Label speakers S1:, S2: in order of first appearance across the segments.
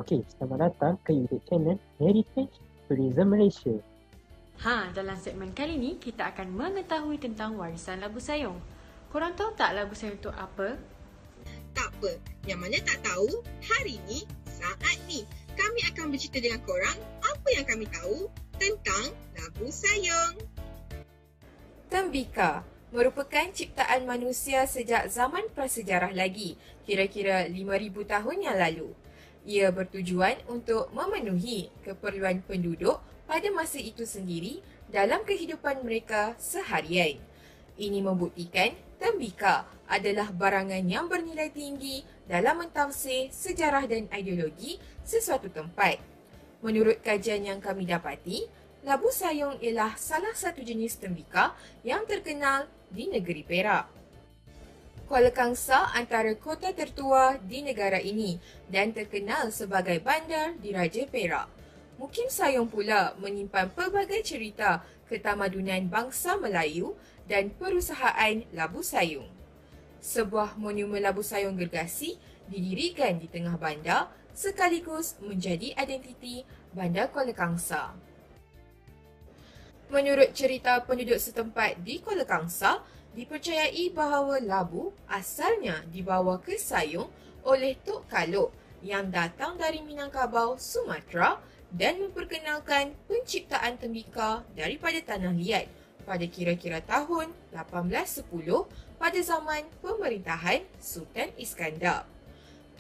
S1: Okey, selamat datang ke YouTube channel Heritage Tourism Malaysia.
S2: Dalam segmen kali ni, kita akan mengetahui tentang warisan Labu Sayong. Korang tahu tak Labu Sayong itu apa?
S3: Tak apa, yang mana tak tahu, hari ni, saat ni, kami akan bercerita dengan korang apa yang kami tahu tentang Labu Sayong.
S4: Tembika merupakan ciptaan manusia sejak zaman prasejarah lagi, kira-kira 5,000 tahun yang lalu. Ia bertujuan untuk memenuhi keperluan penduduk pada masa itu sendiri dalam kehidupan mereka seharian. Ini membuktikan tembika adalah barangan yang bernilai tinggi dalam mentafsir sejarah dan ideologi sesuatu tempat. Menurut kajian yang kami dapati, Labu Sayong ialah salah satu jenis tembika yang terkenal di negeri Perak. Kuala Kangsar antara kota tertua di negara ini dan terkenal sebagai bandar di Raja Perak. Mukim Sayong pula menyimpan pelbagai cerita ketamadunan bangsa Melayu dan perusahaan Labu Sayong. Sebuah monumen Labu Sayong gergasi didirikan di tengah bandar sekaligus menjadi identiti bandar Kuala Kangsar. Menurut cerita penduduk setempat di Kuala Kangsar, dipercayai bahawa labu asalnya dibawa ke Sayong oleh Tok Kalok yang datang dari Minangkabau, Sumatera dan memperkenalkan penciptaan tembika daripada tanah liat pada kira-kira tahun 1810 pada zaman pemerintahan Sultan Iskandar.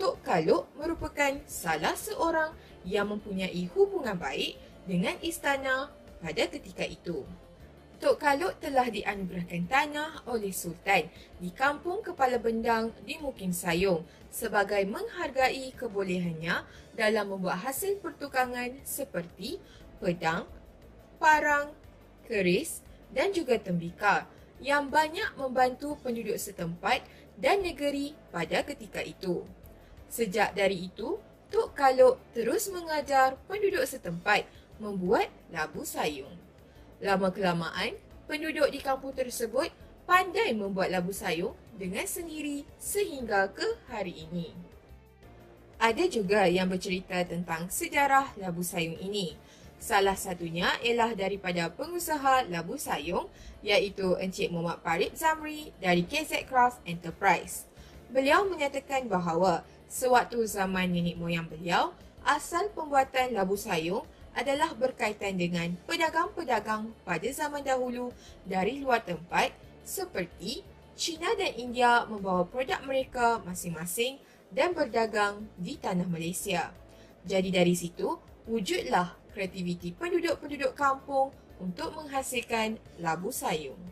S4: Tok Kalok merupakan salah seorang yang mempunyai hubungan baik dengan istana pada ketika itu. Tok Kalok telah dianugerahkan tanah oleh Sultan di Kampung Kepala Bendang di Mukim Sayong sebagai menghargai kebolehannya dalam membuat hasil pertukangan seperti pedang, parang, keris dan juga tembika yang banyak membantu penduduk setempat dan negeri pada ketika itu. Sejak dari itu, Tok Kalok terus mengajar penduduk setempat membuat Labu Sayong. Lama-kelamaan, penduduk di kampung tersebut pandai membuat labu sayong dengan sendiri sehingga ke hari ini. Ada juga yang bercerita tentang sejarah labu sayong ini. Salah satunya ialah daripada pengusaha labu sayong iaitu Encik Muhammad Parib Zamri dari KZ Craft Enterprise. Beliau menyatakan bahawa sewaktu zaman nenek moyang beliau, asal pembuatan labu sayong adalah berkaitan dengan pedagang-pedagang pada zaman dahulu dari luar tempat seperti China dan India membawa produk mereka masing-masing dan berdagang di tanah Malaysia. Jadi dari situ, wujudlah kreativiti penduduk-penduduk kampung untuk menghasilkan labu sayong.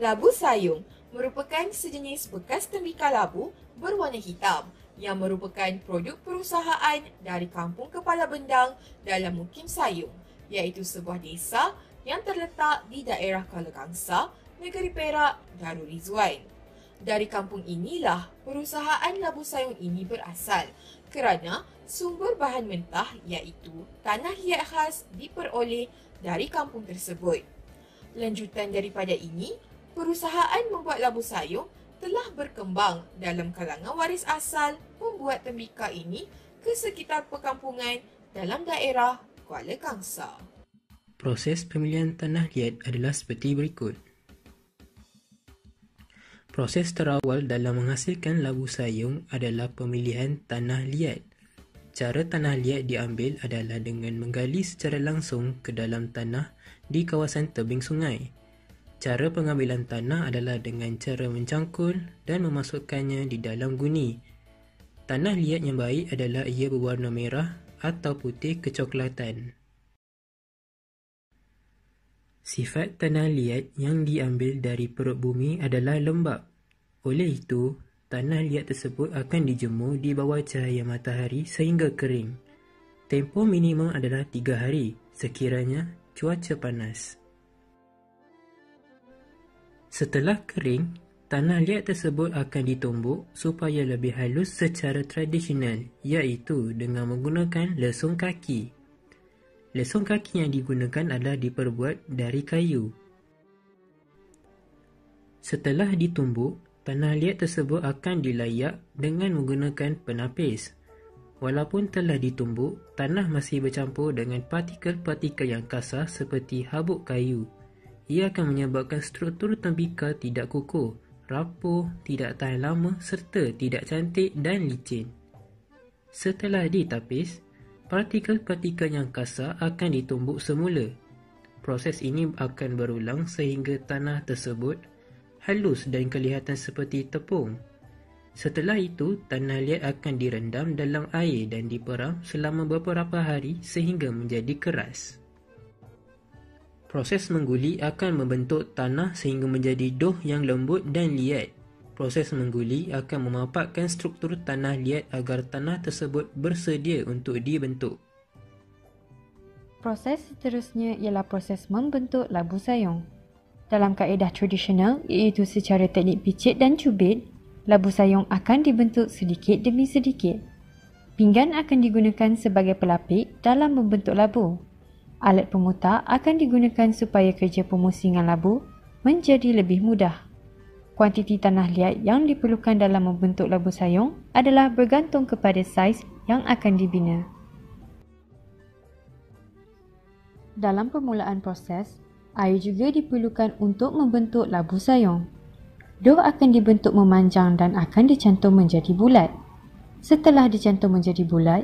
S4: Labu sayong merupakan sejenis bekas tembika labu berwarna hitam yang merupakan produk perusahaan dari Kampung Kepala Bendang dalam Mukim Sayong, iaitu sebuah desa yang terletak di daerah Kuala Kangsar, negeri Perak, Darul Rizwan. Dari kampung inilah perusahaan labu sayong ini berasal kerana sumber bahan mentah iaitu tanah liat khas diperoleh dari kampung tersebut. Lanjutan daripada ini, perusahaan membuat labu sayong telah berkembang dalam kalangan waris asal membuat tembika ini ke sekitar perkampungan dalam daerah Kuala Kangsar.
S5: Proses pemilihan tanah liat adalah seperti berikut. Proses terawal dalam menghasilkan labu sayong adalah pemilihan tanah liat. Cara tanah liat diambil adalah dengan menggali secara langsung ke dalam tanah di kawasan tebing sungai. Cara pengambilan tanah adalah dengan cara mencangkul dan memasukkannya di dalam guni. Tanah liat yang baik adalah ia berwarna merah atau putih kecoklatan. Sifat tanah liat yang diambil dari perut bumi adalah lembap. Oleh itu, tanah liat tersebut akan dijemur di bawah cahaya matahari sehingga kering. Tempoh minimum adalah 3 hari sekiranya cuaca panas. Setelah kering, tanah liat tersebut akan ditumbuk supaya lebih halus secara tradisional iaitu dengan menggunakan lesung kaki. Lesung kaki yang digunakan adalah diperbuat dari kayu. Setelah ditumbuk, Tanah liat tersebut akan dilayak dengan menggunakan penapis. Walaupun telah ditumbuk, tanah masih bercampur dengan partikel-partikel yang kasar seperti habuk kayu. Ia akan menyebabkan struktur tembikar tidak kukuh, rapuh, tidak tahan lama serta tidak cantik dan licin. Setelah ditapis, partikel-partikel yang kasar akan ditumbuk semula. Proses ini akan berulang sehingga tanah tersebut halus dan kelihatan seperti tepung. Setelah itu, tanah liat akan direndam dalam air dan diperam selama beberapa hari sehingga menjadi keras. Proses mengguli akan membentuk tanah sehingga menjadi doh yang lembut dan liat. Proses mengguli akan memapakkan struktur tanah liat agar tanah tersebut bersedia untuk dibentuk.
S2: Proses seterusnya ialah proses membentuk labu sayong. Dalam kaedah tradisional, iaitu secara teknik picit dan cubit, labu sayong akan dibentuk sedikit demi sedikit. Pinggan akan digunakan sebagai pelapik dalam membentuk labu. Alat pemutar akan digunakan supaya kerja pemusingan labu menjadi lebih mudah. Kuantiti tanah liat yang diperlukan dalam membentuk labu sayong adalah bergantung kepada saiz yang akan dibina. Dalam permulaan proses, air juga diperlukan untuk membentuk labu sayong. Doh akan dibentuk memanjang dan akan dicantum menjadi bulat. Setelah dicantum menjadi bulat,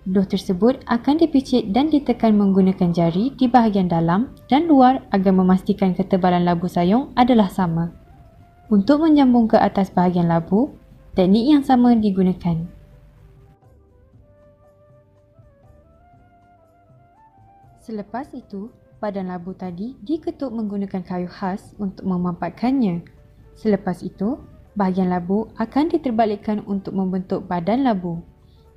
S2: doh tersebut akan dipicit dan ditekan menggunakan jari di bahagian dalam dan luar agar memastikan ketebalan labu sayong adalah sama. Untuk menyambung ke atas bahagian labu, teknik yang sama digunakan. Selepas itu, badan labu tadi diketuk menggunakan kayu khas untuk memampatkannya. Selepas itu, bahagian labu akan diterbalikkan untuk membentuk badan labu.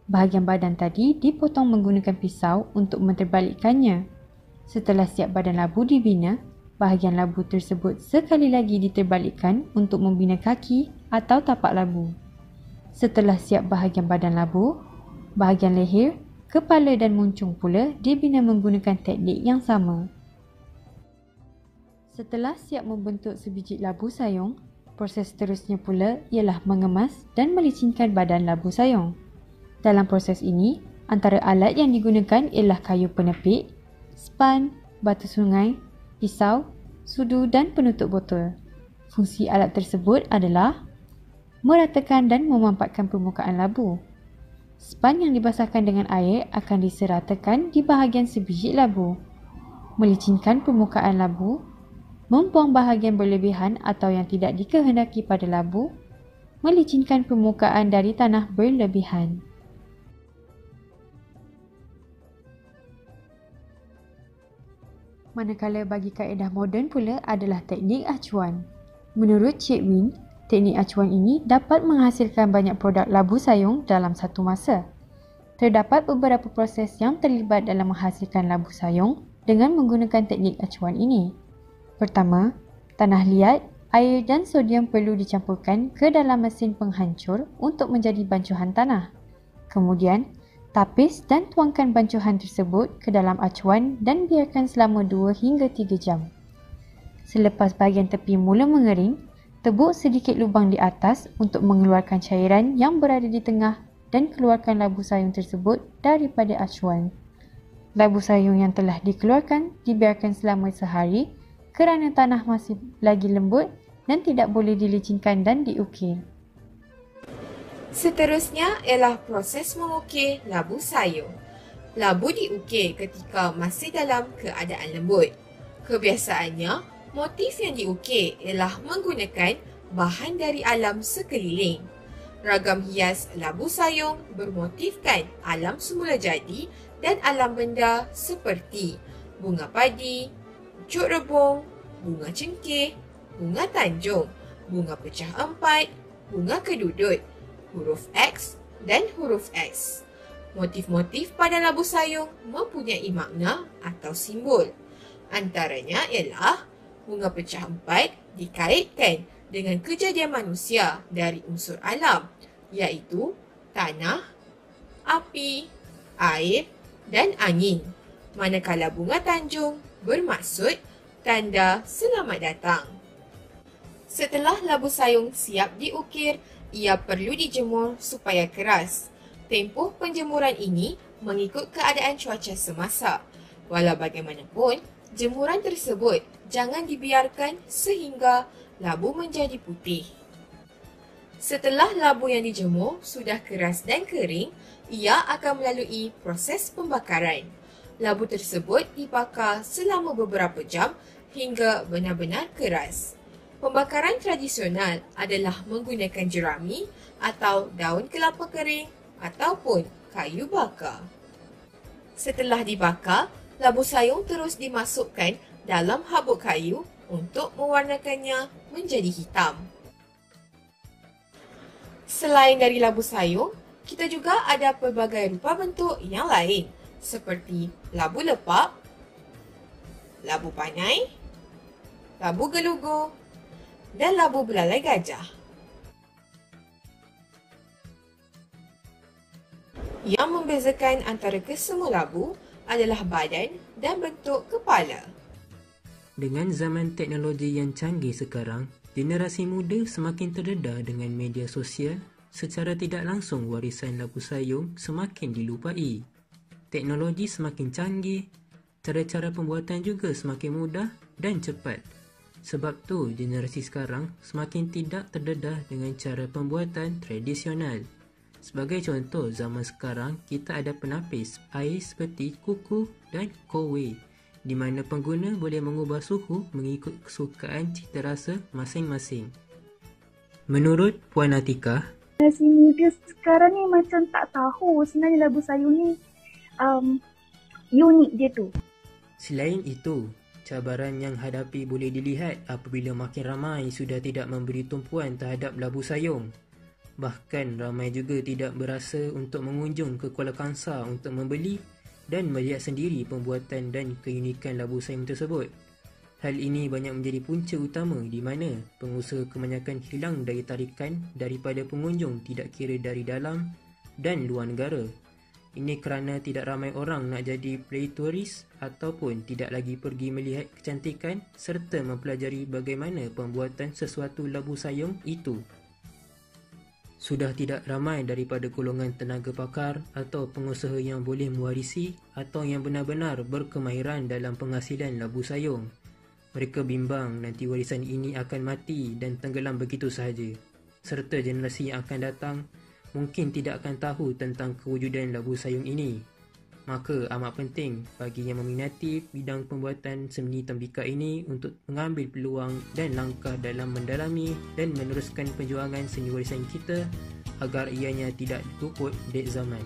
S2: Bahagian badan tadi dipotong menggunakan pisau untuk menterbalikkannya. Setelah siap badan labu dibina, bahagian labu tersebut sekali lagi diterbalikkan untuk membina kaki atau tapak labu. Setelah siap bahagian badan labu, bahagian leher, kepala dan muncung pula dibina menggunakan teknik yang sama. Setelah siap membentuk sebiji labu sayong, proses seterusnya pula ialah mengemas dan melicinkan badan labu sayong. Dalam proses ini, antara alat yang digunakan ialah kayu penepik, span, batu sungai, pisau, sudu dan penutup botol. Fungsi alat tersebut adalah meratakan dan memampatkan permukaan labu. Span yang dibasahkan dengan air akan diseratakan di bahagian sebiji labu. Melicinkan permukaan labu, membuang bahagian berlebihan atau yang tidak dikehendaki pada labu, melicinkan permukaan dari tanah berlebihan. Manakala bagi kaedah moden pula adalah teknik acuan. Menurut Cik Win, teknik acuan ini dapat menghasilkan banyak produk labu sayong dalam satu masa. Terdapat beberapa proses yang terlibat dalam menghasilkan labu sayong dengan menggunakan teknik acuan ini. Pertama, tanah liat, air dan sodium perlu dicampurkan ke dalam mesin penghancur untuk menjadi bancuhan tanah. Kemudian, tapis dan tuangkan bancuhan tersebut ke dalam acuan dan biarkan selama 2 hingga 3 jam. Selepas bahagian tepi mula mengering, tebuk sedikit lubang di atas untuk mengeluarkan cairan yang berada di tengah dan keluarkan labu sayong tersebut daripada acuan. Labu sayong yang telah dikeluarkan dibiarkan selama sehari kerana tanah masih lagi lembut dan tidak boleh dilicinkan dan diukir.
S4: Seterusnya ialah proses mengukir labu sayong. Labu diukir ketika masih dalam keadaan lembut. Kebiasaannya, motif yang diukir ialah menggunakan bahan dari alam sekeliling. Ragam hias labu sayong bermotifkan alam semula jadi dan alam benda seperti bunga padi, pucuk rebung, bunga cengkeh, bunga tanjung, bunga pecah empat, bunga kedudut, huruf X dan huruf X. Motif-motif pada labu sayong mempunyai makna atau simbol. Antaranya ialah bunga pecah empat dikaitkan dengan kejadian manusia dari unsur alam, iaitu tanah, api, air dan angin. Manakala bunga tanjung bermaksud tanda selamat datang. Setelah labu sayung siap diukir, ia perlu dijemur supaya keras. Tempoh penjemuran ini mengikut keadaan cuaca semasa. Walau bagaimanapun, jemuran tersebut jangan dibiarkan sehingga labu menjadi putih. Setelah labu yang dijemur sudah keras dan kering, ia akan melalui proses pembakaran. Labu tersebut dibakar selama beberapa jam hingga benar-benar keras. Pembakaran tradisional adalah menggunakan jerami atau daun kelapa kering ataupun kayu bakar. Setelah dibakar, labu sayung terus dimasukkan dalam habuk kayu untuk mewarnakannya menjadi hitam. Selain dari labu sayung, kita juga ada pelbagai rupa bentuk yang lain seperti labu lepak, labu panai, labu gelugur dan labu belalai gajah. Yang membezakan antara kesemua labu adalah badan dan bentuk kepala.
S5: Dengan zaman teknologi yang canggih sekarang, generasi muda semakin terdedah dengan media sosial. Secara tidak langsung, warisan labu sayung semakin dilupai. Teknologi semakin canggih, cara-cara pembuatan juga semakin mudah dan cepat. Sebab tu, generasi sekarang semakin tidak terdedah dengan cara pembuatan tradisional. Sebagai contoh, zaman sekarang kita ada penapis air seperti kuku dan kowe, di mana pengguna boleh mengubah suhu mengikut kesukaan cita rasa masing-masing. Menurut Puan Atikah,
S6: generasi muda sekarang ni macam tak tahu sebenarnya labu sayung ni unik dia tu.
S5: Selain itu, cabaran yang hadapi boleh dilihat apabila makin ramai sudah tidak memberi tumpuan terhadap labu sayung. Bahkan ramai juga tidak berasa untuk mengunjung ke Kuala Kangsar untuk membeli dan melihat sendiri pembuatan dan keunikan labu sayung tersebut. Hal ini banyak menjadi punca utama di mana pengusaha kebanyakan hilang daya tarikan daripada pengunjung tidak kira dari dalam dan luar negara. Ini kerana tidak ramai orang nak jadi play tourist ataupun tidak lagi pergi melihat kecantikan serta mempelajari bagaimana pembuatan sesuatu labu sayung itu. Sudah tidak ramai daripada golongan tenaga pakar atau pengusaha yang boleh mewarisi atau yang benar-benar berkemahiran dalam penghasilan labu sayung. Mereka bimbang nanti warisan ini akan mati dan tenggelam begitu sahaja. Serta generasi yang akan datang mungkin tidak akan tahu tentang kewujudan labu sayung ini. Maka amat penting bagi yang meminati bidang pembuatan seni tembikar ini untuk mengambil peluang dan langkah dalam mendalami dan meneruskan perjuangan seni warisan kita agar ianya tidak luput dek zaman.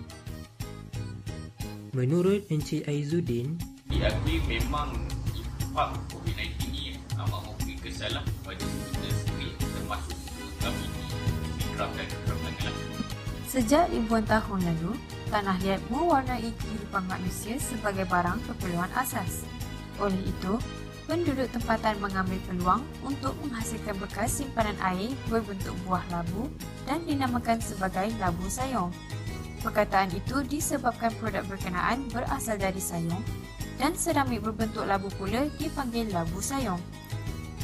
S5: Menurut Encik Aizuddin,
S7: diakui memang impak COVID-19 ini amat memberi kesalah kepada kita sendiri termasuk kami di kerajaan lah.
S2: Sejak ribuan tahun lalu, tanah liat mewarnai kehidupan manusia sebagai barang keperluan asas. Oleh itu, penduduk tempatan mengambil peluang untuk menghasilkan bekas simpanan air berbentuk buah labu dan dinamakan sebagai labu sayung. Perkataan itu disebabkan produk berkenaan berasal dari sayung dan seramik berbentuk labu pula dipanggil labu sayung.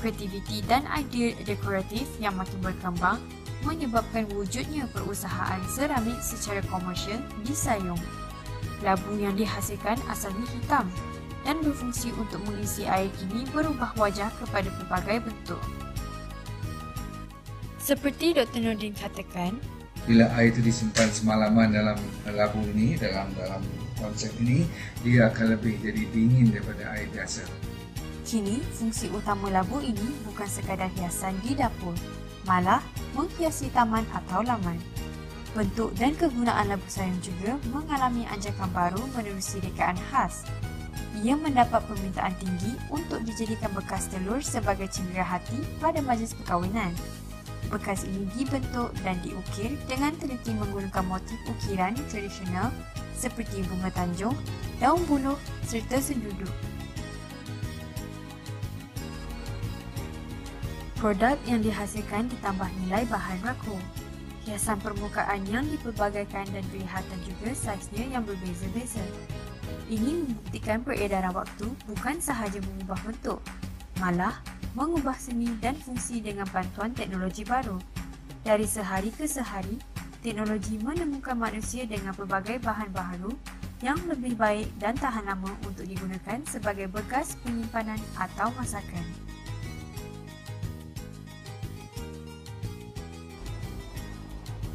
S2: Kreativiti dan idea dekoratif yang makin berkembang menyebabkan wujudnya perusahaan seramik secara komersial di sayung. Labu yang dihasilkan asalnya hitam dan berfungsi untuk mengisi air kini berubah wajah kepada pelbagai bentuk. Seperti Dr. Nordin katakan,
S8: bila air itu disimpan semalaman dalam labu ini, dalam konsep ini, dia akan lebih jadi dingin daripada air biasa.
S2: Kini, fungsi utama labu ini bukan sekadar hiasan di dapur, malah menghiasi taman atau laman. Bentuk dan kegunaan labu sayung juga mengalami anjakan baru menerusi rekaan khas. Ia mendapat permintaan tinggi untuk dijadikan bekas telur sebagai cendera hati pada majlis perkahwinan. Bekas ini dibentuk dan diukir dengan teliti menggunakan motif ukiran tradisional seperti bunga tanjung, daun buluh serta senduduk. Produk yang dihasilkan ditambah nilai bahan baku. Hiasan permukaan yang dipelbagaikan dan kelihatan juga saiznya yang berbeza-beza. Ini membuktikan peredaran waktu bukan sahaja mengubah bentuk, malah mengubah seni dan fungsi dengan bantuan teknologi baru. Dari sehari ke sehari, teknologi menemukan manusia dengan pelbagai bahan baharu yang lebih baik dan tahan lama untuk digunakan sebagai bekas penyimpanan atau masakan.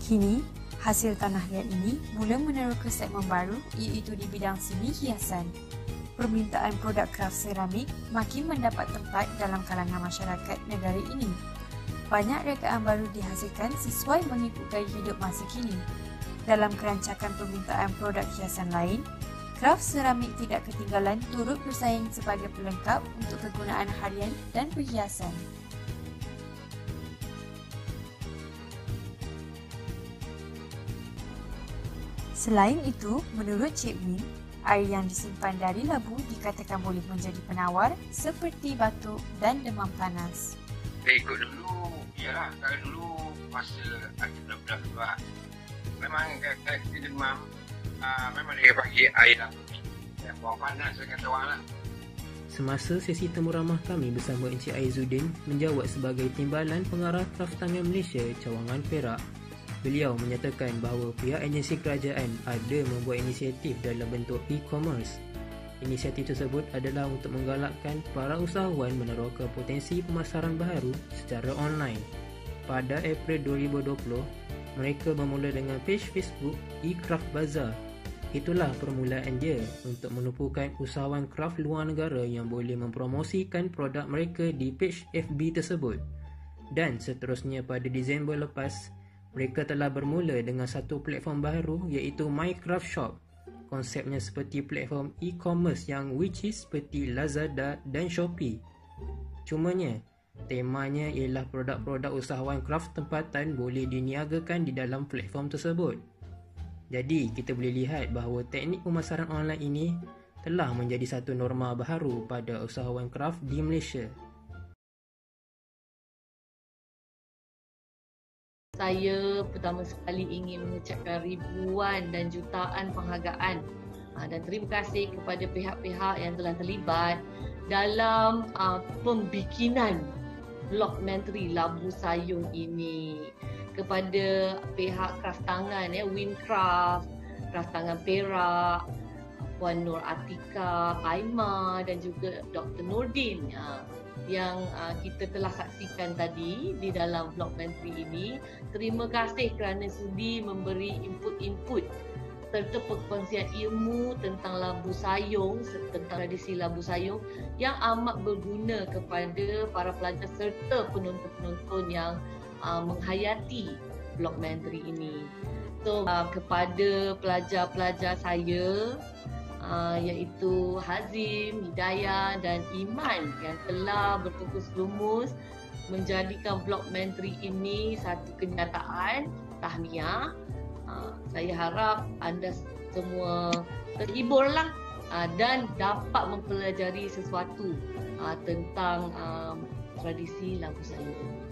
S2: Kini, hasil tanah liat ini mula meneroka segmen baru iaitu di bidang seni hiasan. Permintaan produk kraft seramik makin mendapat tempat dalam kalangan masyarakat negara ini. Banyak rekaan baru dihasilkan sesuai mengikut gaya hidup masa kini. Dalam kerancakan permintaan produk hiasan lain, kraft seramik tidak ketinggalan turut bersaing sebagai pelengkap untuk kegunaan harian dan perhiasan. Selain itu, menurut Cik Min, air yang disimpan dari labu dikatakan boleh menjadi penawar seperti batuk dan demam panas.
S9: Ikut dulu, iyalah kalau dulu masa ada budak-budak keluar, memang kalau kita demam, memang dia bagi air labu ni. Buang panas saya kata orang lah.
S5: Semasa sesi temu ramah kami bersama Encik Aizuddin menjawat sebagai Timbalan Pengarah Kraft Tangan Malaysia Cawangan Perak, beliau menyatakan bahawa pihak agensi kerajaan ada membuat inisiatif dalam bentuk e-commerce. Inisiatif tersebut adalah untuk menggalakkan para usahawan meneroka potensi pemasaran baharu secara online. Pada April 2020, mereka bermula dengan page Facebook e-Craft Bazaar. Itulah permulaan dia untuk menumpukan usahawan kraft luar negara yang boleh mempromosikan produk mereka di page FB tersebut. Dan seterusnya pada Disember lepas, mereka telah bermula dengan satu platform baru iaitu MyCraft Shop. Konsepnya seperti platform e-commerce yang which is seperti Lazada dan Shopee. Cumanya, temanya ialah produk-produk usahawan kraft tempatan boleh diniagakan di dalam platform tersebut. Jadi, kita boleh lihat bahawa teknik pemasaran online ini telah menjadi satu norma baharu pada usahawan kraft di Malaysia.
S10: Saya pertama sekali ingin mengucapkan ribuan dan jutaan penghargaan dan terima kasih kepada pihak-pihak yang telah terlibat dalam pembikinan vlogmentary Labu Sayung ini. Kepada pihak kraft tangan, Windcraft, Kraft Tangan Perak, Puan Nur Atika, Aima dan juga Dr. Nordin yang kita telah saksikan tadi di dalam vlogmentary ini. Terima kasih kerana sudi memberi input-input serta perkongsian ilmu tentang Labu Sayung, tentang tradisi Labu Sayung yang amat berguna kepada para pelajar serta penonton-penonton yang menghayati vlogmentary ini. So, kepada pelajar-pelajar saya, iaitu Hazim, Hidayah dan Iman yang telah berfokus lumus menjadikan vlogmentary ini satu kenyataan, tahniah. Saya harap anda semua terhiburlah dan dapat mempelajari sesuatu tentang tradisi Labu Sayung.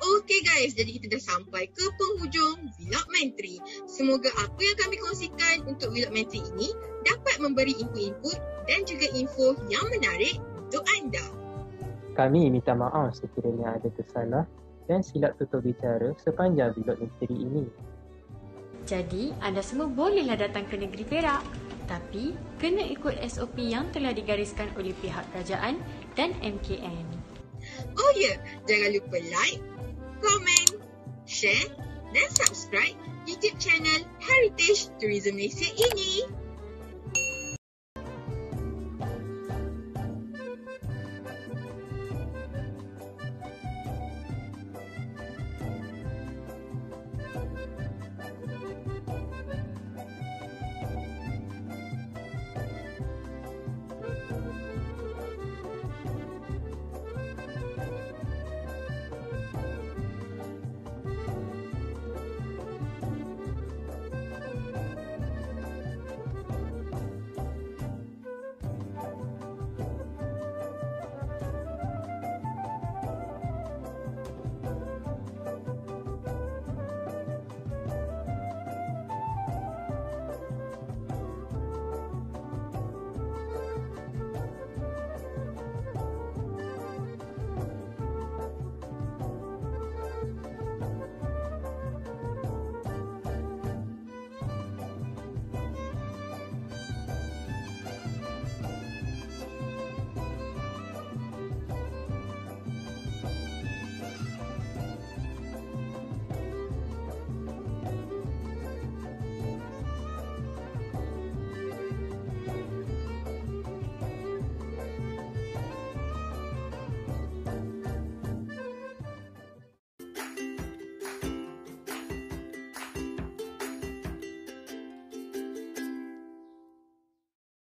S3: Okey guys, jadi kita dah sampai ke penghujung vlogmentary. Semoga apa yang kami kongsikan untuk vlogmentary ini dapat memberi input-input dan juga info yang menarik untuk anda.
S1: Kami minta maaf sekiranya ada tersalah dan silap tutur bicara sepanjang vlogmentary ini.
S2: Jadi, anda semua bolehlah datang ke negeri Perak, tapi kena ikut SOP yang telah digariskan oleh pihak kerajaan dan MKN.
S3: Oh ya, jangan lupa like, komen, share dan subscribe YouTube channel Heritage Tourism Malaysia ini.